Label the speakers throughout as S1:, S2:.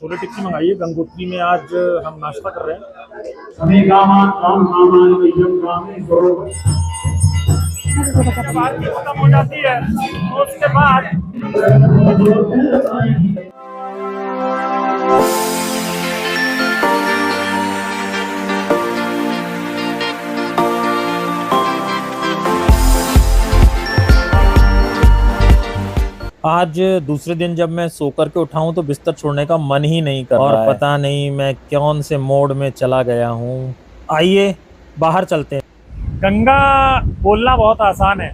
S1: छोले टिक्की मंगाई है गंगोत्री में। आज हम नाश्ता कर रहे हैं। जब आरती खत्म हो जाती है तो उसके बाद
S2: आज दूसरे दिन जब मैं सो कर के उठा हूं तो बिस्तर छोड़ने का मन ही नहीं कर रहा है। और पता नहीं मैं कौन से मोड में चला गया हूं। आइए बाहर चलते हैं।
S1: गंगा बोलना बहुत आसान है,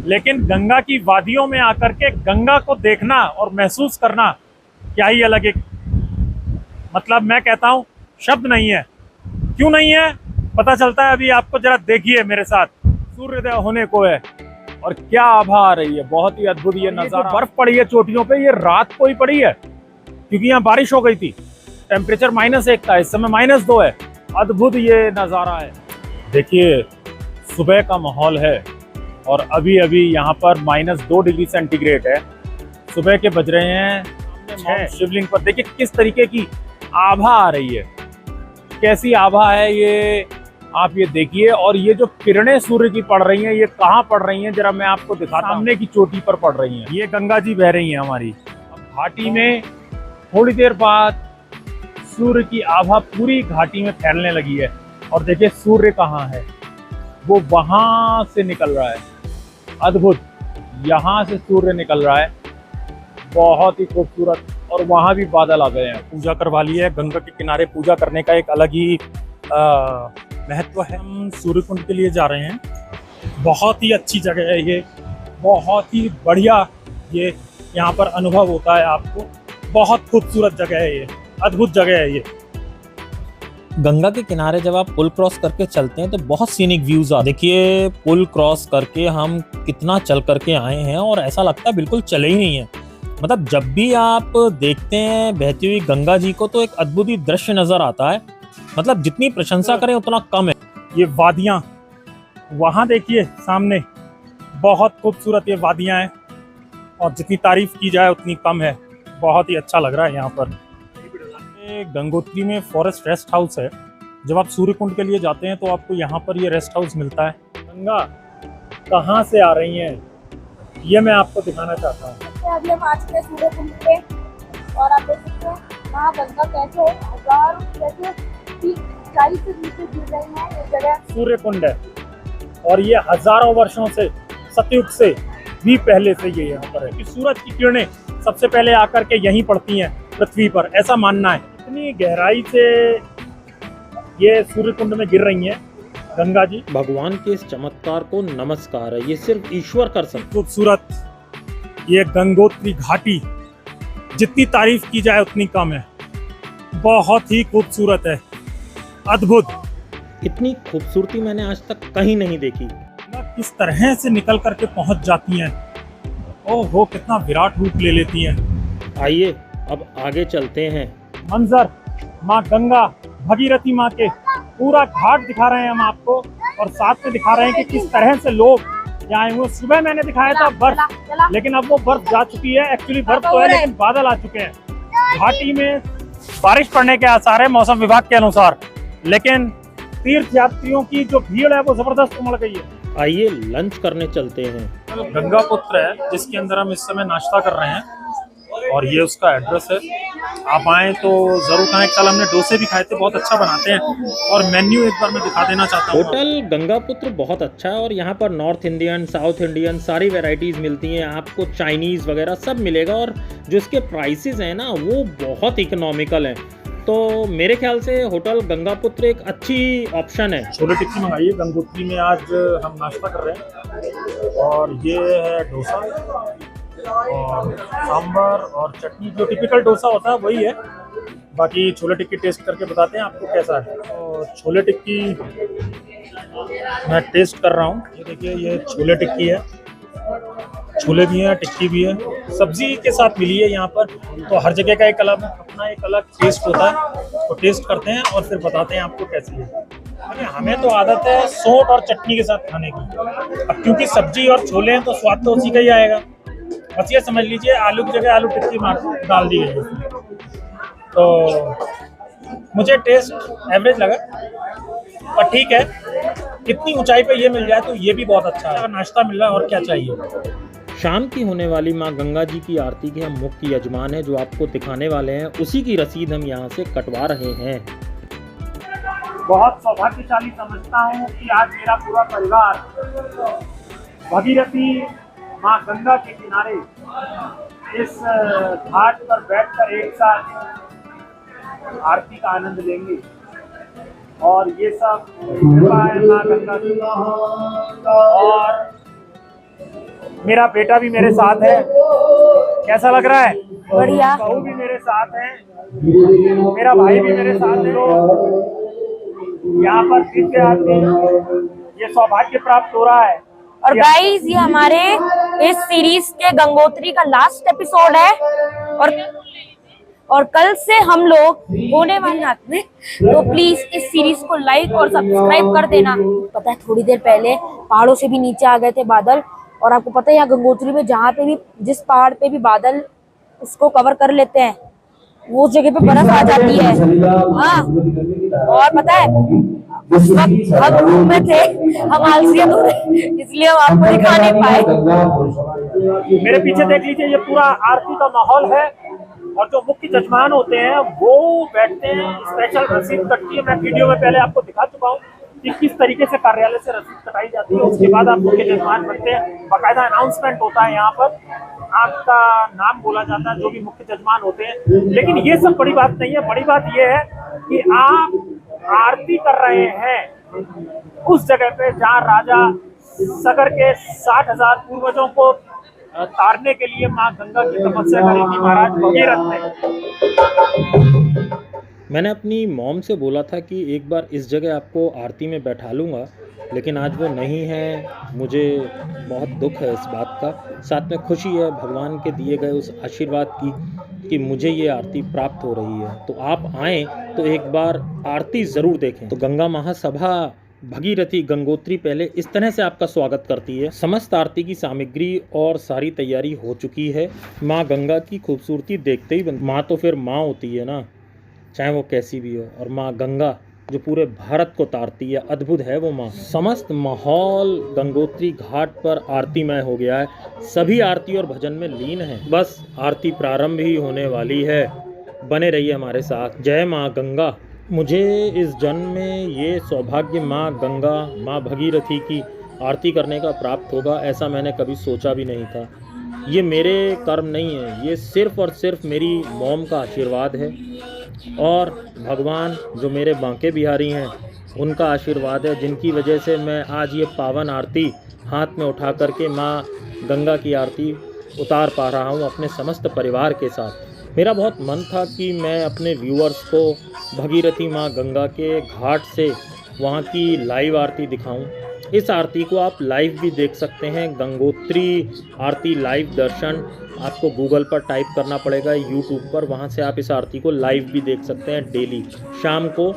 S1: लेकिन गंगा की वादियों में आकर के गंगा को देखना और महसूस करना क्या ही अलग एक मतलब मैं कहता हूँ शब्द नहीं है। क्यों नहीं है पता चलता है अभी आपको। जरा देखिए मेरे साथ, सूर्योदय होने को है और क्या आभा आ रही है। बहुत ही अद्भुत ये नजारा। बर्फ पड़ी है चोटियों पे, ये रात को ही पड़ी है क्योंकि यहाँ बारिश हो गई थी। टेम्परेचर -1 था, इस समय -2 है। अद्भुत ये नजारा है। देखिए सुबह का माहौल है और अभी अभी यहाँ पर -2 डिग्री सेंटीग्रेड है। सुबह के बज रहे हैं शिवलिंग पर। देखिए किस तरीके की आभा आ रही है, कैसी आभा है ये आप ये देखिए। और ये जो किरणें सूर्य की पड़ रही हैं, ये कहाँ पड़ रही हैं जरा मैं आपको दिखाता हूं। सामने की चोटी पर पड़ रही हैं। ये गंगा जी बह रही हैं हमारी। अब घाटी में थोड़ी देर बाद सूर्य की आभा पूरी घाटी में फैलने लगी है। और देखिए सूर्य कहाँ है, वो वहां से निकल रहा है। अद्भुत, यहाँ से सूर्य निकल रहा है, बहुत ही खूबसूरत। और वहां भी बादल आ गए हैं। पूजा करवा ली है। गंगा के किनारे पूजा करने का एक अलग ही महत्व है। हम सूर्य कुंड के लिए जा रहे हैं। बहुत ही अच्छी जगह है ये, बहुत ही बढ़िया ये यहाँ पर अनुभव होता है आपको। बहुत खूबसूरत जगह है ये, अद्भुत जगह है ये।
S2: गंगा के किनारे जब आप पुल क्रॉस करके चलते हैं तो बहुत सीनिक व्यूज आते हैं। देखिए पुल क्रॉस करके हम कितना चल करके आए हैं और ऐसा लगता है बिल्कुल चले ही नहीं है। मतलब जब भी आप देखते हैं बहती हुई गंगा जी को तो एक अद्भुत ही दृश्य नजर आता है। मतलब जितनी प्रशंसा करें उतना कम है।
S1: ये वादियाँ वहाँ देखिए सामने, बहुत खूबसूरत ये वादियाँ हैं और जितनी तारीफ की जाए उतनी कम है। बहुत ही अच्छा लग रहा है यहाँ पर। गंगोत्री में फॉरेस्ट रेस्ट हाउस है। जब आप सूर्य कुंड के लिए जाते हैं तो आपको यहाँ पर ये रेस्ट हाउस मिलता है। गंगा कहाँ से आ रही हैं ये मैं आपको दिखाना चाहता हूँ।
S3: अभी हम आ चुके हैं सूर्य कुंड पे और आप देख सकते हैं वहाँ गंगा कैसे हजार कैसे ऊंचाई से नीचे गिर रही है। ये जगह
S1: सूर्य कुंड है और ये हजारों वर्षों से, सतयुग से भी पहले से ये यहाँ पर है कि सूरज की किरणें सबसे पहले आकर के यहीं पड़ती हैं पृथ्वी पर, ऐसा मानना है। इतनी गहराई से ये सूर्य कुंड में गिर रही हैं गंगा जी।
S2: भगवान के इस चमत्कार को नमस्कार है, ये सिर्फ ईश्वर कर सकते।
S1: खूबसूरत ये गंगोत्री घाटी, जितनी तारीफ की जाए उतनी कम है। बहुत ही खूबसूरत है, अद्भुत।
S2: इतनी खूबसूरती मैंने आज तक कहीं नहीं देखी।
S1: किस तरह से निकल करके पहुंच जाती हैं। ओहो कितना विराट रूप ले लेती हैं।
S2: आइए अब आगे चलते हैं।
S1: मंजर माँ गंगा भगीरथी माँ के पूरा घाट दिखा रहे हैं हम आपको और साथ में दिखा रहे हैं कि किस तरह से लोग यहाँ आए हुए। सुबह मैंने दिखाया था बर्फ, लेकिन अब वो बर्फ जा चुकी है। एक्चुअली बर्फ तो है लेकिन बादल आ चुके हैं। घाटी में बारिश पड़ने के आसार है मौसम विभाग के अनुसार, लेकिन तीर्थ यात्रियों की जो भीड़ है वो जबरदस्त उमड़ गई है।
S2: आइए लंच करने चलते हैं।
S1: गंगा पुत्र है जिसके अंदर हम इस समय नाश्ता कर रहे हैं और ये उसका एड्रेस है। आप आए तो जरूर खाएं। कल हमने डोसे भी खाए थे, बहुत अच्छा बनाते हैं। और मेन्यू एक बार मैं दिखा देना चाहता हूँ।
S2: होटल गंगापुत्र बहुत अच्छा है और यहाँ पर नॉर्थ इंडियन, साउथ इंडियन सारी वैरायटीज मिलती हैं। आपको चाइनीज वगैरह सब मिलेगा और जो इसके प्राइसेस हैं ना वो बहुत इकोनॉमिकल हैं। तो मेरे ख्याल से होटल गंगापुत्र एक अच्छी ऑप्शन है।
S1: छोले टिक्की मंगाई है गंगोत्री में। आज हम नाश्ता कर रहे हैं और ये है डोसा और सांभर और चटनी। जो टिपिकल डोसा होता है वही है। बाकी छोले टिक्की टेस्ट करके बताते हैं आपको कैसा है। और छोले टिक्की मैं टेस्ट कर रहा हूँ। ये देखिए ये छोले टिक्की है। छोले भी हैं, टिक्की भी है, सब्जी के साथ मिली है यहाँ पर। तो हर जगह का एक अलग अपना एक अलग टेस्ट होता है। तो टेस्ट करते हैं और फिर बताते हैं आपको कैसी है। अरे हमें तो आदत है सोट और चटनी के साथ खाने की। अब क्योंकि सब्जी और छोले हैं तो स्वाद तो उसी का ही आएगा। बस ये समझ लीजिए आलू की जगह आलू टिक्की डाल दी गई है।
S2: तो मुझे टेस्ट एवरेज लगा, पर ठीक है, कितनी ऊंचाई पे ये मिल जाए तो ये भी बहुत अच्छा है। अगर नाश्ता मिल रहा है और क्या चाहिए। शाम की होने वाली माँ गंगा जी की आरती के हम मुख्य यजमान हैं, जो आपको दिखाने वाले हैं, उसी की रसीद हम यहाँ से कटवा रहे हैं।
S1: बहुत सौभाग्यशाली समझता हूँ कि आज मेरा पूरा परिवार भगीरथी माँ गंगा के किनारे इस घाट पर बैठकर एक साथ आरती का आनंद लेंगे। और ये सब कृपा है माँ गंगा की। और मेरा बेटा भी मेरे साथ है, कैसा लग रहा है?
S3: बढ़िया।
S1: बहू भी मेरे साथ है, मेरा भाई भी मेरे साथ है। यहाँ पर दिव्य आरती, ये सौभाग्य प्राप्त हो रहा है।
S3: और गाइस, ये हमारे इस सीरीज के गंगोत्री का लास्ट एपिसोड है और कल से हम लोग होने वाले रात में, तो प्लीज इस सीरीज को लाइक और सब्सक्राइब कर देना। पता है, थोड़ी देर पहले पहाड़ों से भी नीचे आ गए थे बादल, और आपको पता है यहाँ गंगोत्री में जहाँ पे भी, जिस पहाड़ पे भी बादल उसको कवर कर लेते हैं, वो उस जगह पे बर्फ आ जाती है। हाँ, और पता है उस वक्त हम रूम में थे, हम आलसी हो रहे, इसलिए हम आपको दिखा नहीं पाए।
S1: मेरे पीछे देख लीजिए, ये पूरा आरती का माहौल है और जो मुख्य जजमान होते हैं वो बैठते हैं, स्पेशल रसीद कटती है। मैं वीडियो में पहले आपको दिखा चुका हूँ कि किस तरीके से कार्यालय से रसीद कटाई जाती है। उसके बाद आप मुख्य जजमान बनते हैं, बाकायदा अनाउंसमेंट होता है यहाँ पर, आपका नाम बोला जाता है, जो भी मुख्य जजमान होते हैं। लेकिन ये सब बड़ी बात नहीं है, बड़ी बात ये है कि आप आरती कर रहे हैं उस जगह पे जहाँ राजा सगर के 60,000 पूर्वजों को तारने के लिए माँ गंगा की तपस्या करी थी महाराज भगीरथ ने।
S2: मैंने अपनी मॉम से बोला था कि एक बार इस जगह आपको आरती में बैठा लूँगा, लेकिन आज वो नहीं है। मुझे बहुत दुख है इस बात का, साथ में खुशी है भगवान के दिए गए उस आशीर्वाद की कि मुझे ये आरती प्राप्त हो रही है। तो आप आएँ तो एक बार आरती ज़रूर देखें। तो गंगा महासभा भगीरथी गंगोत्री पहले इस तरह से आपका स्वागत करती है। समस्त आरती की सामग्री और सारी तैयारी हो चुकी है। माँ गंगा की खूबसूरती देखते ही माँ तो फिर माँ होती है ना, चाहे वो कैसी भी हो। और माँ गंगा जो पूरे भारत को तारती है, अद्भुत है वो माँ। समस्त माहौल गंगोत्री घाट पर आरतीमय हो गया है, सभी आरती और भजन में लीन है। बस आरती प्रारंभ ही होने वाली है, बने रहिए हमारे साथ। जय माँ गंगा। मुझे इस जन्म में ये सौभाग्य माँ गंगा, माँ भगीरथी की आरती करने का प्राप्त होगा, ऐसा मैंने कभी सोचा भी नहीं था। ये मेरे कर्म नहीं है, ये सिर्फ और सिर्फ मेरी मॉम का आशीर्वाद है और भगवान जो मेरे बांके बिहारी हैं उनका आशीर्वाद है, जिनकी वजह से मैं आज ये पावन आरती हाथ में उठा करके माँ गंगा की आरती उतार पा रहा हूँ अपने समस्त परिवार के साथ। मेरा बहुत मन था कि मैं अपने व्यूअर्स को भगीरथी माँ गंगा के घाट से वहाँ की लाइव आरती दिखाऊं। इस आरती को आप लाइव भी देख सकते हैं, गंगोत्री आरती लाइव दर्शन आपको गूगल पर टाइप करना पड़ेगा, यूट्यूब पर, वहाँ से आप इस आरती को लाइव भी देख सकते हैं। डेली शाम को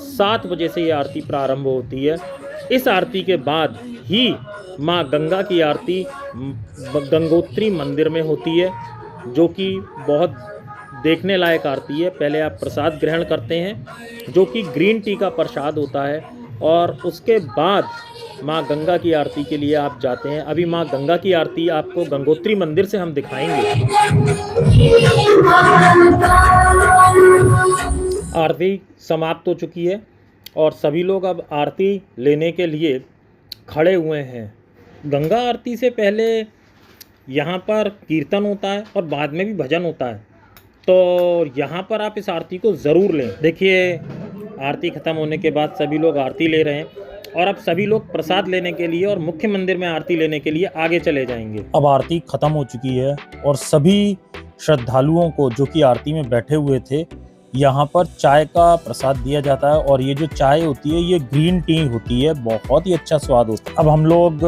S2: 7 बजे से ये आरती प्रारंभ होती है। इस आरती के बाद ही माँ गंगा की आरती गंगोत्री मंदिर में होती है, जो कि बहुत देखने लायक आरती है। पहले आप प्रसाद ग्रहण करते हैं जो कि ग्रीन टी का प्रसाद होता है, और उसके बाद माँ गंगा की आरती के लिए आप जाते हैं। अभी माँ गंगा की आरती आपको गंगोत्री मंदिर से हम दिखाएंगे। आरती समाप्त हो चुकी है और सभी लोग अब आरती लेने के लिए खड़े हुए हैं। गंगा आरती से पहले यहाँ पर कीर्तन होता है और बाद में भी भजन होता है, तो यहाँ पर आप इस आरती को ज़रूर लें। देखिए, आरती ख़त्म होने के बाद सभी लोग आरती ले रहे हैं और अब सभी लोग प्रसाद लेने के लिए और मुख्य मंदिर में आरती लेने के लिए आगे चले जाएंगे। अब आरती ख़त्म हो चुकी है और सभी श्रद्धालुओं को जो कि आरती में बैठे हुए थे, यहाँ पर चाय का प्रसाद दिया जाता है। और ये जो चाय होती है ये ग्रीन टी होती है, बहुत ही अच्छा स्वाद होता है। अब हम लोग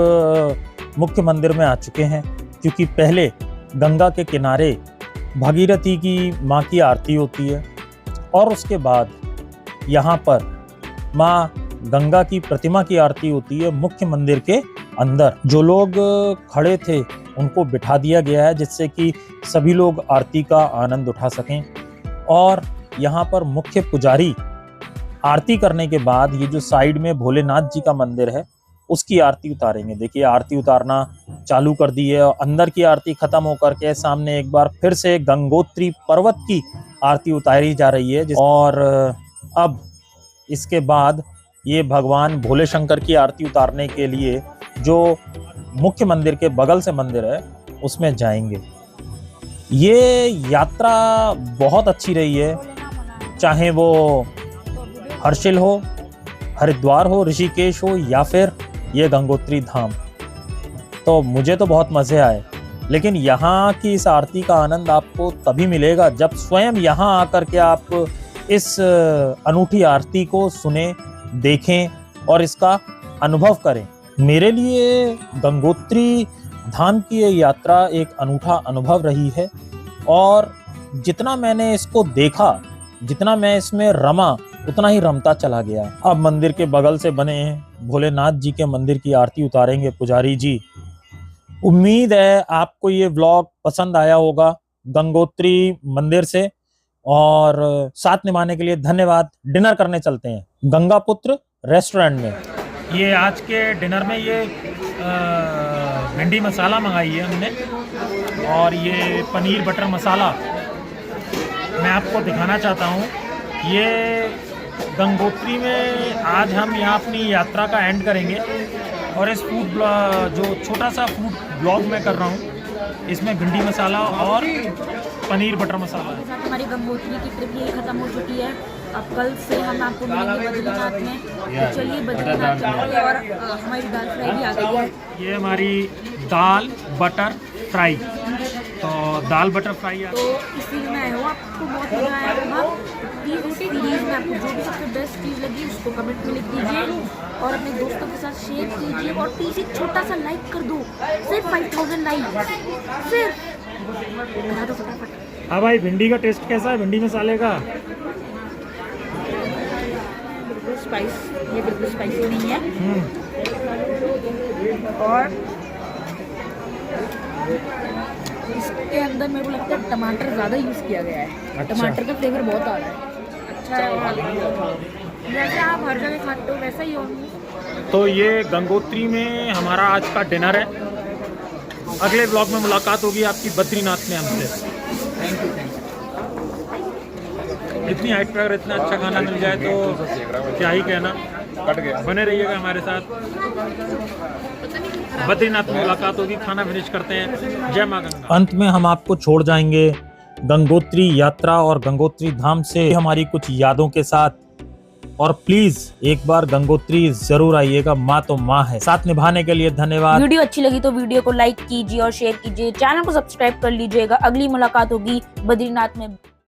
S2: मुख्य मंदिर में आ चुके हैं, क्योंकि पहले गंगा के किनारे भगीरथी की माँ की आरती होती है और उसके बाद यहाँ पर माँ गंगा की प्रतिमा की आरती होती है मुख्य मंदिर के अंदर। जो लोग खड़े थे उनको बिठा दिया गया है जिससे कि सभी लोग आरती का आनंद उठा सकें। और यहाँ पर मुख्य पुजारी आरती करने के बाद ये जो साइड में भोलेनाथ जी का मंदिर है उसकी आरती उतारेंगे। देखिए आरती उतारना चालू कर दी है और अंदर की आरती खत्म होकर के सामने एक बार फिर से गंगोत्री पर्वत की आरती उतारी जा रही है। और अब इसके बाद ये भगवान भोले शंकर की आरती उतारने के लिए जो मुख्य मंदिर के बगल से मंदिर है उसमें जाएंगे। ये यात्रा बहुत अच्छी रही है, चाहे वो हर्षिल हो, हरिद्वार हो, ऋषिकेश हो या फिर ये गंगोत्री धाम। तो मुझे तो बहुत मज़े आए, लेकिन यहाँ की इस आरती का आनंद आपको तभी मिलेगा जब स्वयं यहाँ आकर के आप इस अनूठी आरती को सुने, देखें और इसका अनुभव करें। मेरे लिए गंगोत्री धाम की ये यात्रा एक अनूठा अनुभव रही है और जितना मैंने इसको देखा, जितना मैं इसमें रमा, उतना ही रमता चला गया। अब मंदिर के बगल से बने भोलेनाथ जी के मंदिर की आरती उतारेंगे पुजारी जी। उम्मीद है आपको ये व्लॉग पसंद आया होगा गंगोत्री मंदिर से, और साथ निभाने के लिए धन्यवाद। डिनर करने चलते हैं गंगापुत्र रेस्टोरेंट में।
S1: ये आज के डिनर में ये भिंडी मसाला मंगाई है हमने, और ये पनीर बटर मसाला मैं आपको दिखाना चाहता हूँ। ये गंगोत्री में आज हम यहाँ अपनी यात्रा का एंड करेंगे और इस फूड जो छोटा सा फूड ब्लॉग मैं कर रहा हूँ इसमें भिंडी मसाला और पनीर बटर मसाला है।
S3: साथ हमारी गंगोत्री की ट्रिप यही खत्म हो चुकी है। अब कल से हम आपको मिलेंगे बद्रीनाथ में। तो चलिए बद्रीनाथ चलते हैं। और हमारी दाल फ्राई भी आ गई है।
S1: ये हमारी दाल बटर फ्राई, तो दाल बटर फ्राई
S3: तो इस सीरीज में आए हो, आपको बहुत मजा आया होगा। प्लीज़ इस सीरीज में आपको जो भी सबसे बेस्ट चीज़ लगी उसको कमेंट में लिख दीजिए और अपने दोस्तों के साथ शेयर कीजिए और प्लीज़ एक छोटा सा लाइक कर दो। सिर्फ 5000 लाइक, सिर्फ करा दो फटाफट।
S1: हाँ भाई, भिंडी का टेस्ट कैसा है भिंडी मसाले का?
S3: बिल्कुल स्पाइस, ये बिल्कुल स्पाइसी नहीं है। और इसके अंदर मेरे को लगता है टमाटर ज़्यादा यूज़ किया गया है।
S1: अच्छा।
S3: टमाटर का फ्लेवर बहुत आ रहा है। अच्छा है। और जैसे आप हर जगह खाते हो वैसा ही हो।
S1: तो ये गंगोत्री में हमारा आज का डिनर है। अगले ब्लॉग में मुलाकात होगी आपकी बद्रीनाथ में हमसे। इतनी हाइट पर अगर इतना अच्छा खाना मिल जाए तो क्या ही कहना। बने रहिएगा हमारे साथ। बद्रीनाथ में मुलाकात होगी, खाना फिनिश करते हैं। जय मां गंगा।
S2: अंत में हम आपको छोड़ जाएंगे गंगोत्री यात्रा और गंगोत्री धाम से हमारी कुछ यादों के साथ। और प्लीज एक बार गंगोत्री जरूर आइएगा, माँ तो माँ है। साथ निभाने के लिए धन्यवाद।
S3: वीडियो अच्छी लगी तो वीडियो को लाइक कीजिए और शेयर कीजिए। चैनल को सब्सक्राइब कर लीजिएगा। अगली मुलाकात होगी बद्रीनाथ में।